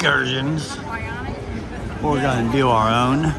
excursions. We're gonna do our own.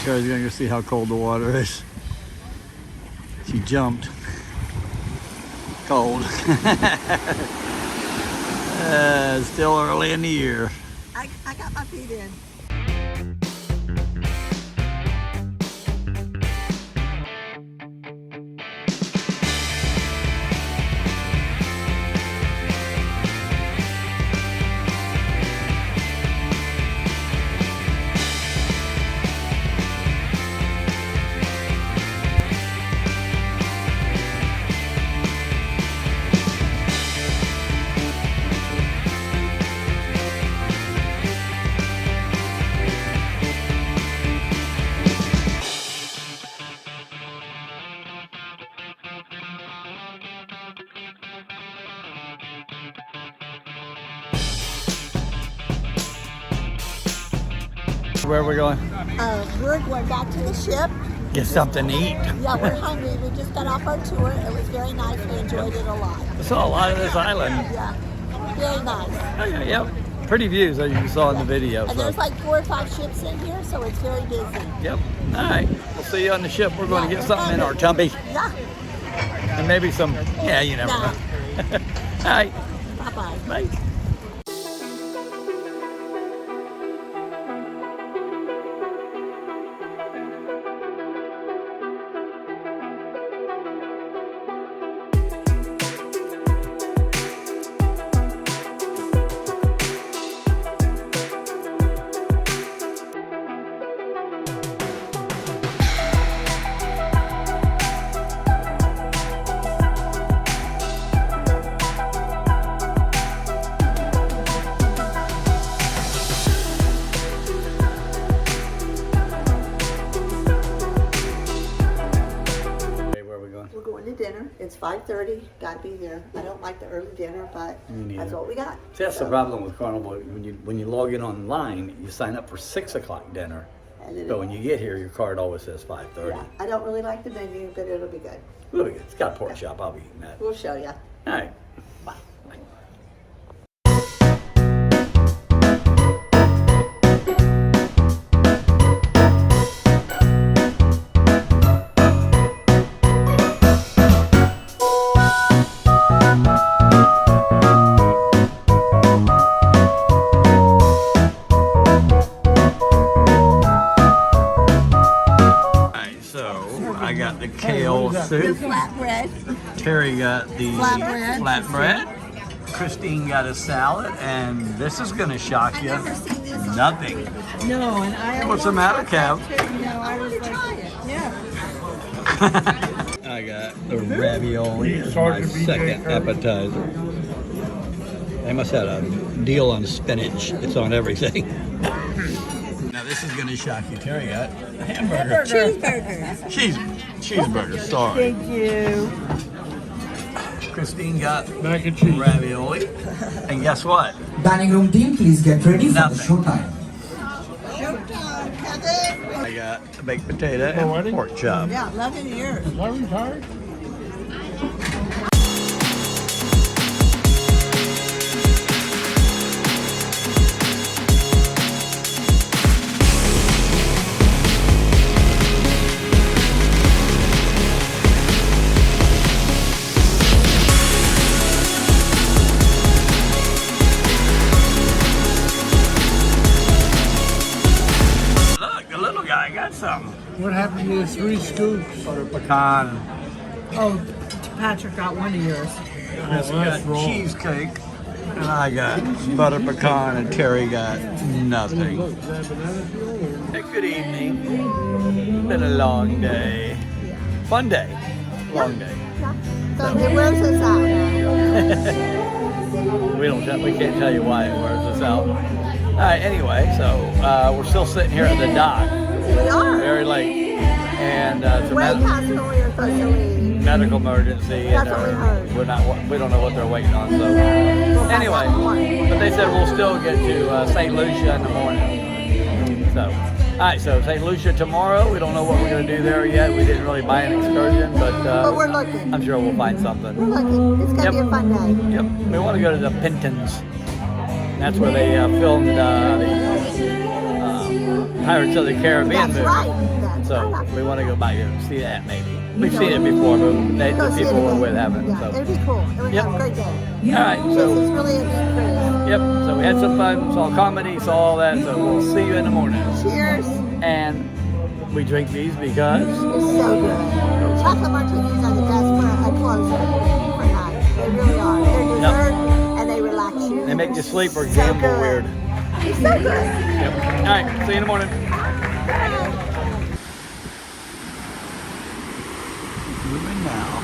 Carrie's gonna go see how cold the water is. She jumped. Cold. Still early in the year. I got my feet in. Where are we going? We're going back to the ship. Get something to eat. Yeah, we're hungry. We just got off our tour. It was very nice. We enjoyed it a lot. I saw a lot of this island. Yeah, very nice. Oh, yeah, yep. Pretty views as you saw in the video. And there's like 4 or 5 ships in here, so it's very busy. Yep. All right. We'll see you on the ship. We're going to get something in our tummy. Yeah. And maybe some, yeah, you never know. All right. Bye-bye. Bye. We're going to dinner. It's 5:30. Got to be there. I don't like the early dinner, but that's what we got. See, that's the problem with Carnival. When you log in online, you sign up for 6 o'clock dinner. But when you get here, your card always says 5:30. Yeah, I don't really like the menu, but it'll be good. It'll be good. It's got a pork chop. I'll be eating that. We'll show you. All right. Bye. I got the kale soup. Flatbread. Terry got the Flatbread. flatbread. Christine got a salad, and this is going to shock you. Nothing. No, and I. What's the matter, Kev? No, I was like, yeah. I got the ravioli as my second appetizer. They must have a deal on spinach. It's on everything. Now this is going to shock you. Terry got a hamburger. Cheeseburgers. Cheeseburger, sorry. Thank you. Christine got Mac and cheese. ravioli. And guess what? Dining room team, please get ready for the Nothing. showtime. Showtime, Kevin. I got a baked potato and pork chop. Yeah, 11 years. Is that retired? Look, the little guy got something. What happened to the 3 scoops? Butter pecan. Oh, Patrick got one of yours. Chris got cheesecake. And I got butter pecan, and Terry got nothing. Hey, good evening. Been a long day. Fun day. Long day. So it wears us out. We can't tell you why it wears us out. All right, anyway, so we're still sitting here at the dock. We are. Very late. And it's a Way past when we were supposed to leave. medical emergency. That's And what we heard. we don't know what they're waiting on. So anyway, but they said we'll still get to St. Lucia in the morning. So, all right, so St. Lucia tomorrow. We don't know what we're going to do there yet. We didn't really buy an excursion, but we're looking. I'm sure we'll find something. We're looking. It's going to be a fun day. Yep, we want to go to the Pintons. That's where they filmed the Pirates of the Caribbean That's movie. right. That's So right. we want to go by and see that maybe. We've seen it before, but Go the see it people we're again. with haven't. Yeah, So. it'd be cool. It would Yep. have a great day. All right, This so is really a neat cruise. yep. So we had some fun, saw comedy, saw all that. So we'll see you in the morning. Cheers. And we drink these because It's so good. Chocolate martinis are the best for a closer for night. They really are. They're dessert and they relax you. they make you sleep or So gamble good. weird. It's so good. Yep. All right, see you in the morning. Moving now.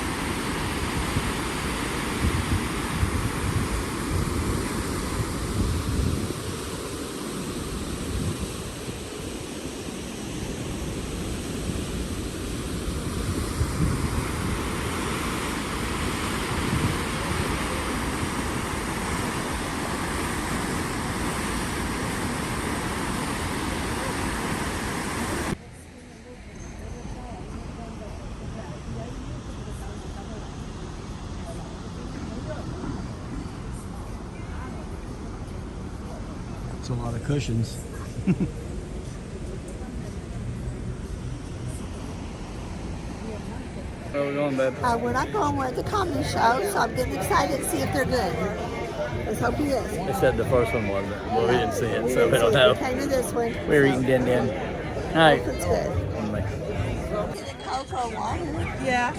It's a lot of cushions. Where are we going, babe? We're not going with the comedy show, so I'm getting excited to see if they're good. Let's hope he is. They said the first one wasn't. Well, we didn't see it, so we didn't don't see it. know. We came to this one. We were eating din din. All right. It's good. Anyway. Is it Coke or water? Yeah.